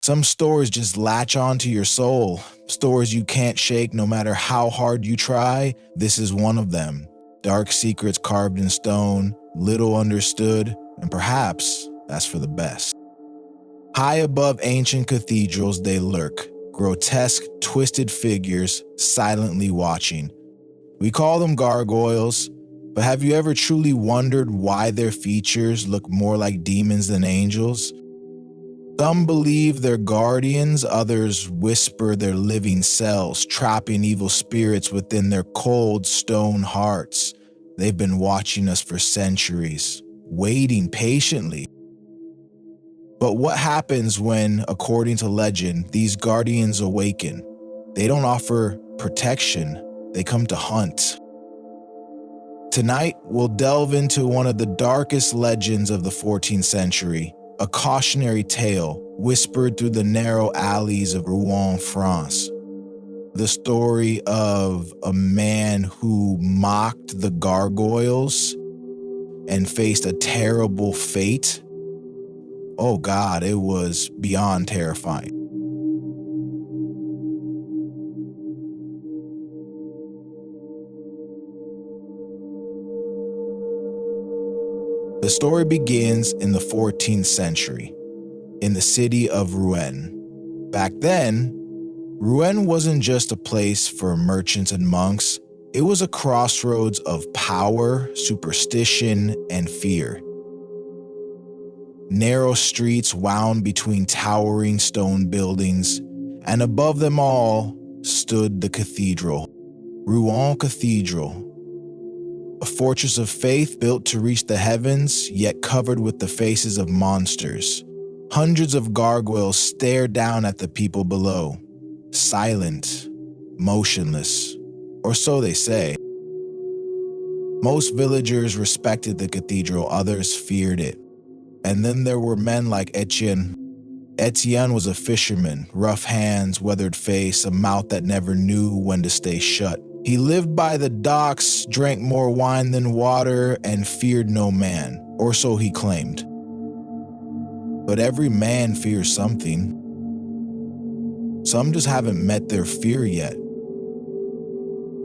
Some stories just latch onto your soul, stories you can't shake no matter how hard you try. This is one of them. Dark secrets carved in stone, little understood, and perhaps that's for the best. High above ancient cathedrals they lurk, grotesque, twisted figures silently watching. We call them gargoyles, but have you ever truly wondered why their features look more like demons than angels? Some believe they're guardians, others whisper they're living cells, trapping evil spirits within their cold stone hearts. They've been watching us for centuries, waiting patiently. But what happens when, according to legend, these guardians awaken? They don't offer protection, they come to hunt. Tonight, we'll delve into one of the darkest legends of the 14th century, a cautionary tale whispered through the narrow alleys of Rouen, France. The story of a man who mocked the gargoyles and faced a terrible fate. Oh God, it was beyond terrifying. The story begins in the 14th century, in the city of Rouen. Back then, Rouen wasn't just a place for merchants and monks, it was a crossroads of power, superstition, and fear. Narrow streets wound between towering stone buildings, and above them all stood the cathedral, Rouen Cathedral. A fortress of faith built to reach the heavens, yet covered with the faces of monsters. Hundreds of gargoyles stared down at the people below, silent, motionless, or so they say. Most villagers respected the cathedral, others feared it. And then there were men like Etienne. Etienne was a fisherman, rough hands, weathered face, a mouth that never knew when to stay shut. He lived by the docks, drank more wine than water, and feared no man, or so he claimed. But every man fears something. Some just haven't met their fear yet.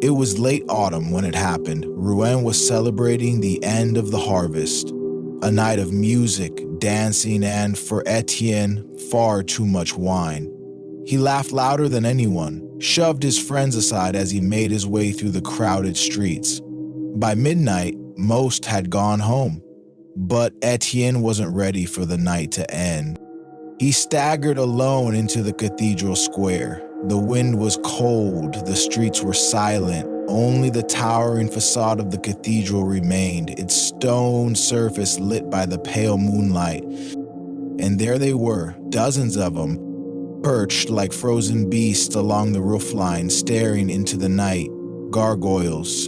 It was late autumn when it happened. Rouen was celebrating the end of the harvest, a night of music, dancing, and, for Etienne, far too much wine. He laughed louder than anyone, shoved his friends aside as he made his way through the crowded streets. By midnight, most had gone home, but Etienne wasn't ready for the night to end. He staggered alone into the cathedral square. The wind was cold, the streets were silent. Only the towering facade of the cathedral remained, its stone surface lit by the pale moonlight. And there they were, dozens of them, perched like frozen beasts along the roofline, staring into the night. Gargoyles.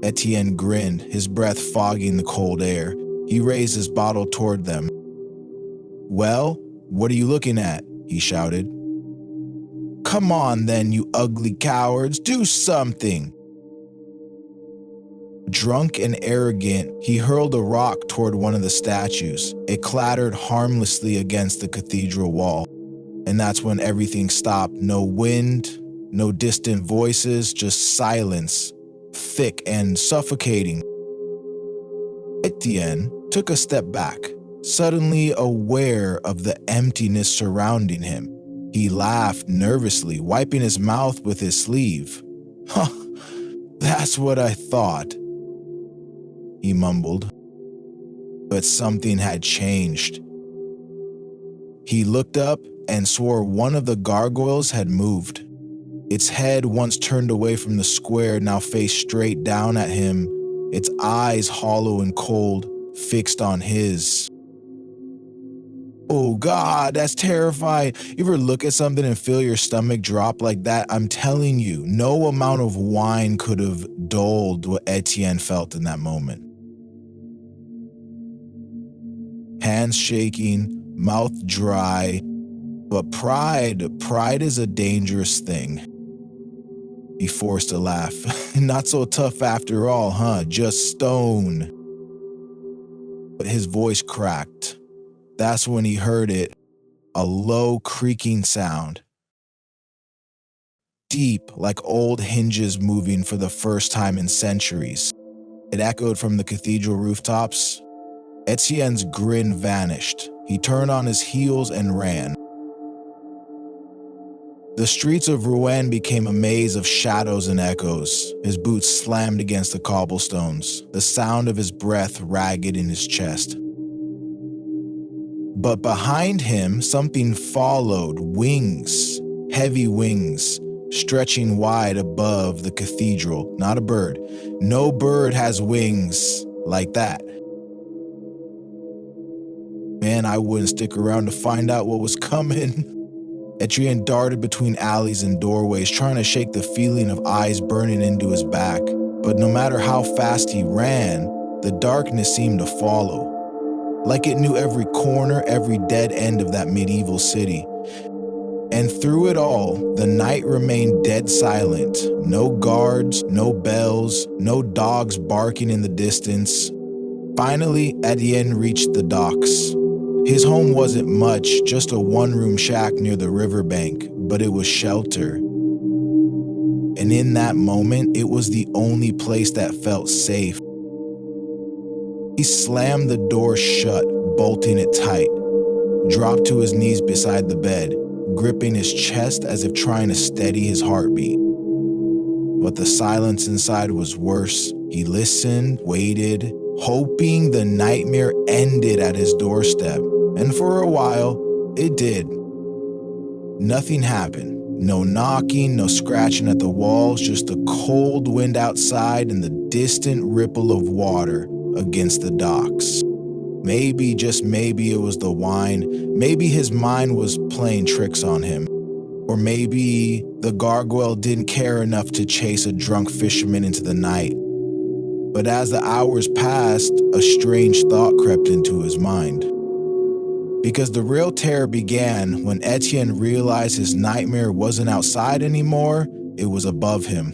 Etienne grinned, his breath fogging the cold air. He raised his bottle toward them. "Well, what are you looking at?" he shouted. "Come on then, you ugly cowards, do something!" Drunk and arrogant, he hurled a rock toward one of the statues. It clattered harmlessly against the cathedral wall. And that's when everything stopped. No wind, no distant voices, just silence, thick and suffocating. Etienne took a step back, suddenly aware of the emptiness surrounding him. He laughed nervously, wiping his mouth with his sleeve. "Huh, that's what I thought," he mumbled. But something had changed. He looked up and swore one of the gargoyles had moved. Its head, once turned away from the square, now faced straight down at him, its eyes hollow and cold, fixed on his. Oh God, that's terrifying. You ever look at something and feel your stomach drop like that? I'm telling you, no amount of wine could have dulled what Etienne felt in that moment. Hands shaking, mouth dry, but pride is a dangerous thing. He forced a laugh. Not so tough after all, huh? Just stone. But his voice cracked. That's when he heard it. a low creaking sound. Deep, like old hinges moving for the first time in centuries. It echoed from the cathedral rooftops. Etienne's grin vanished. He turned on his heels and ran. The streets of Rouen became a maze of shadows and echoes. His boots slammed against the cobblestones, the sound of his breath ragged in his chest. But behind him, something followed, wings, heavy wings, stretching wide above the cathedral. Not a bird. No bird has wings like that. Man, I wouldn't stick around to find out what was coming. Etienne darted between alleys and doorways, trying to shake the feeling of eyes burning into his back. But no matter how fast he ran, the darkness seemed to follow. Like it knew every corner, every dead end of that medieval city. And through it all, the night remained dead silent. No guards, no bells, no dogs barking in the distance. Finally, Etienne reached the docks. His home wasn't much, just a one-room shack near the riverbank, but it was shelter. And in that moment, it was the only place that felt safe. He slammed the door shut, bolting it tight, dropped to his knees beside the bed, gripping his chest as if trying to steady his heartbeat. But the silence inside was worse. He listened, waited, hoping the nightmare ended at his doorstep. And for a while, it did. Nothing happened. No knocking, no scratching at the walls, just the cold wind outside and the distant ripple of water against the docks. Maybe, just maybe, it was the wine. Maybe his mind was playing tricks on him. Or maybe the gargoyle didn't care enough to chase a drunk fisherman into the night. But as the hours passed, a strange thought crept into his mind. Because the real terror began when Etienne realized his nightmare wasn't outside anymore, it was above him.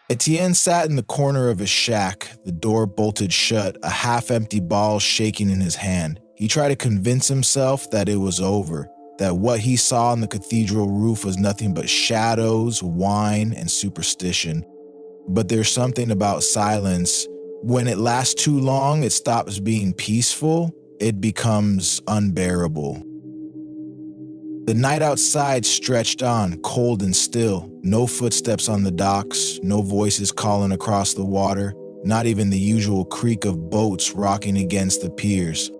Etienne sat in the corner of his shack, the door bolted shut, a half-empty ball shaking in his hand. He tried to convince himself that it was over, that what he saw on the cathedral roof was nothing but shadows, wine, and superstition. But there's something about silence. When it lasts too long, it stops being peaceful, it becomes unbearable. The night outside stretched on, cold and still. No footsteps on the docks, no voices calling across the water, not even the usual creak of boats rocking against the piers.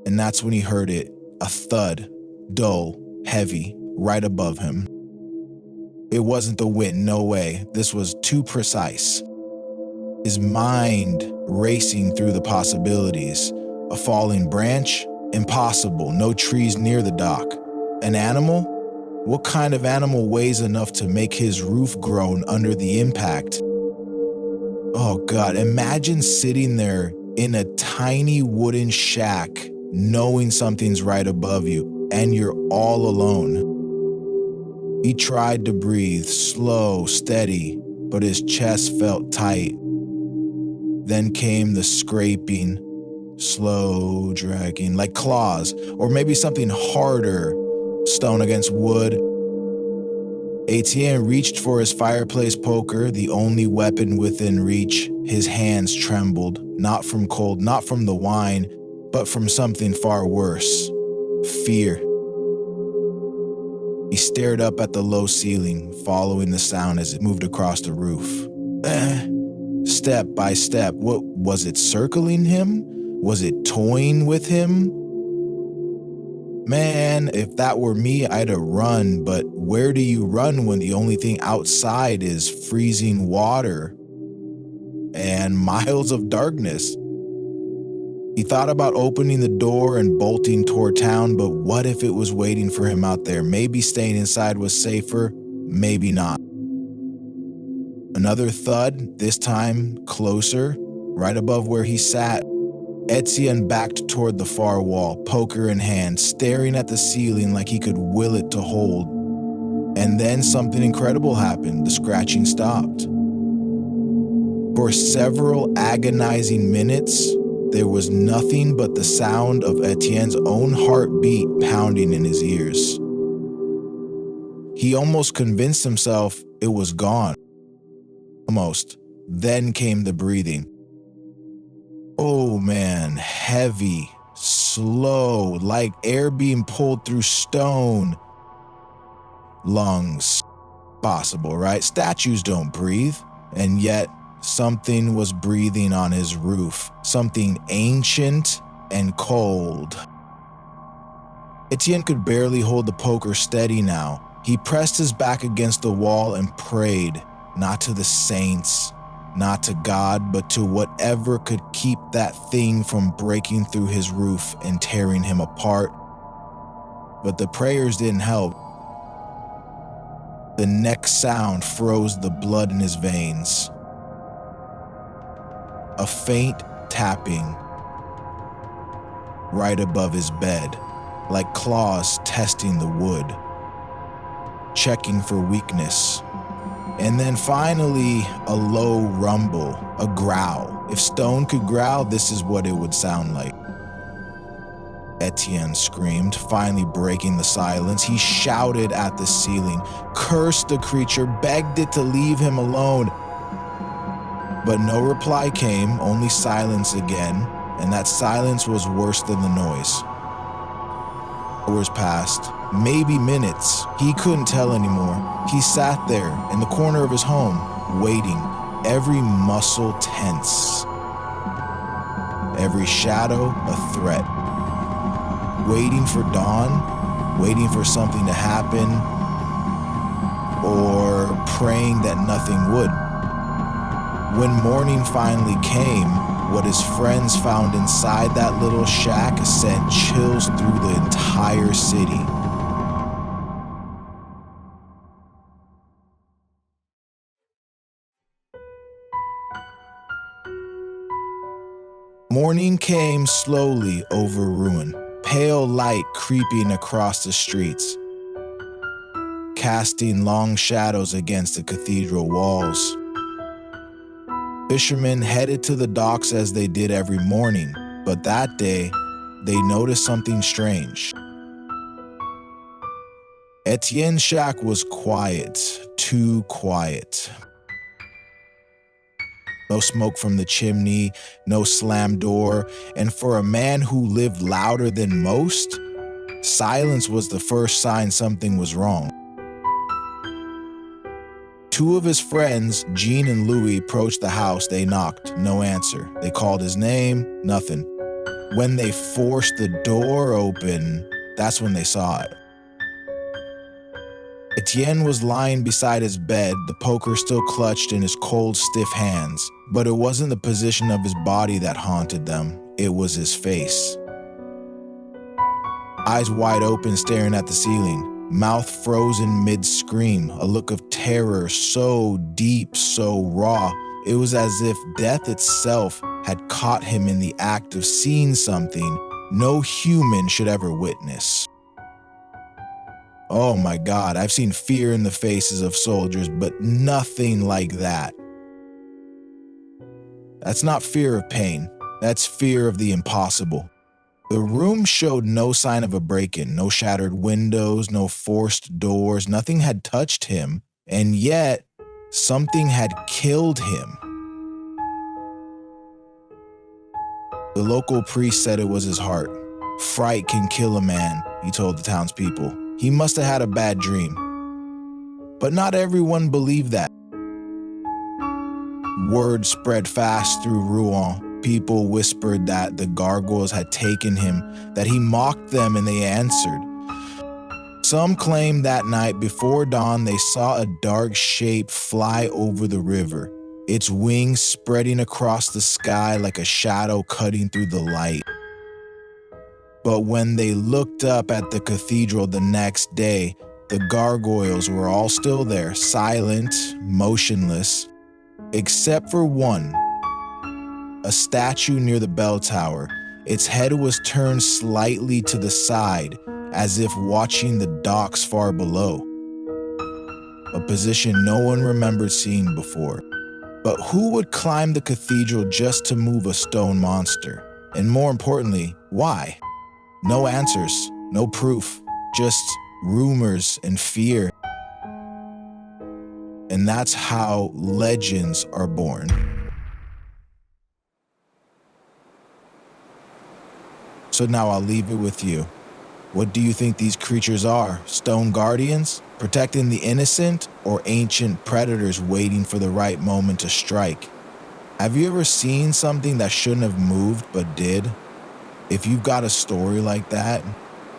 And that's when he heard it, a thud, dull, heavy, right above him. It wasn't the wind, no way. This was too precise. His mind racing through the possibilities. A falling branch? Impossible. No trees near the dock. An animal? What kind of animal weighs enough to make his roof groan under the impact? Oh God, imagine sitting there in a tiny wooden shack, knowing something's right above you, and you're all alone. He tried to breathe, slow, steady, but his chest felt tight. Then came the scraping, slow dragging, like claws, or maybe something harder, stone against wood. Etienne reached for his fireplace poker, the only weapon within reach. His hands trembled, not from cold, not from the wine, but from something far worse, fear. He stared up at the low ceiling, following the sound as it moved across the roof. Step by step, what was it, circling him? Was it toying with him? Man, if that were me, I'd have run, but where do you run when the only thing outside is freezing water and miles of darkness? He thought about opening the door and bolting toward town, but what if it was waiting for him out there? Maybe staying inside was safer, maybe not. Another thud, this time closer, right above where he sat. Etienne backed toward the far wall, poker in hand, staring at the ceiling like he could will it to hold. And then something incredible happened. The scratching stopped. For several agonizing minutes, there was nothing but the sound of Etienne's own heartbeat pounding in his ears. He almost convinced himself it was gone. Almost. Then came the breathing. Oh man, heavy, slow, like air being pulled through stone. Lungs. Possible, right? Statues don't breathe. And yet, something was breathing on his roof. Something ancient and cold. Etienne could barely hold the poker steady now. He pressed his back against the wall and prayed, not to the saints, not to God, but to whatever could keep that thing from breaking through his roof and tearing him apart. But the prayers didn't help. The next sound froze the blood in his veins. A faint tapping right above his bed, like claws testing the wood, checking for weakness. And then finally, a low rumble, a growl. If stone could growl, this is what it would sound like. Etienne screamed, finally breaking the silence. He shouted at the ceiling, cursed the creature, begged it to leave him alone. But no reply came, only silence again, and that silence was worse than the noise. Hours passed, maybe minutes. He couldn't tell anymore. He sat there in the corner of his home, waiting, every muscle tense, every shadow a threat. Waiting for dawn, waiting for something to happen, or praying that nothing would. When morning finally came, what his friends found inside that little shack sent chills through the entire city. Morning came slowly over Rouen, pale light creeping across the streets, casting long shadows against the cathedral walls. Fishermen headed to the docks as they did every morning, but that day, they noticed something strange. Etienne's shack was quiet, too quiet. No smoke from the chimney, no slammed door, and for a man who lived louder than most, silence was the first sign something was wrong. Two of his friends, Jean and Louis, approached the house. They knocked, no answer. They called his name, nothing. When they forced the door open, that's when they saw it. Etienne was lying beside his bed, the poker still clutched in his cold, stiff hands. But it wasn't the position of his body that haunted them, it was his face. Eyes wide open, staring at the ceiling. Mouth frozen mid-scream, a look of terror so deep, so raw. It was as if death itself had caught him in the act of seeing something no human should ever witness. Oh my God, I've seen fear in the faces of soldiers, but nothing like that. That's not fear of pain, that's fear of the impossible. The room showed no sign of a break-in, no shattered windows, no forced doors, nothing had touched him, and yet something had killed him. The local priest said it was his heart. Fright can kill a man, he told the townspeople. He must have had a bad dream. But not everyone believed that. Word spread fast through Rouen. People whispered that the gargoyles had taken him, that he mocked them and they answered. Some claimed that night before dawn they saw a dark shape fly over the river, its wings spreading across the sky like a shadow cutting through the light. But when they looked up at the cathedral the next day, the gargoyles were all still there, silent, motionless, except for one. A statue near the bell tower. Its head was turned slightly to the side, as if watching the docks far below. A position no one remembered seeing before. But who would climb the cathedral just to move a stone monster? And more importantly, why? No answers, no proof, just rumors and fear. And that's how legends are born. So now I'll leave it with you. What do you think these creatures are? Stone guardians, protecting the innocent, or ancient predators waiting for the right moment to strike? Have you ever seen something that shouldn't have moved but did? If you've got a story like that,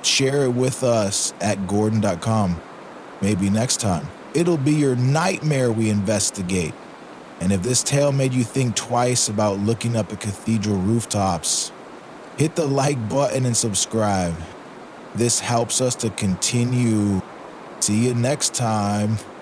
share it with us at GHORDAN.com. Maybe next time, it'll be your nightmare we investigate. And if this tale made you think twice about looking up at cathedral rooftops, hit the like button and subscribe. This helps us to continue. See you next time.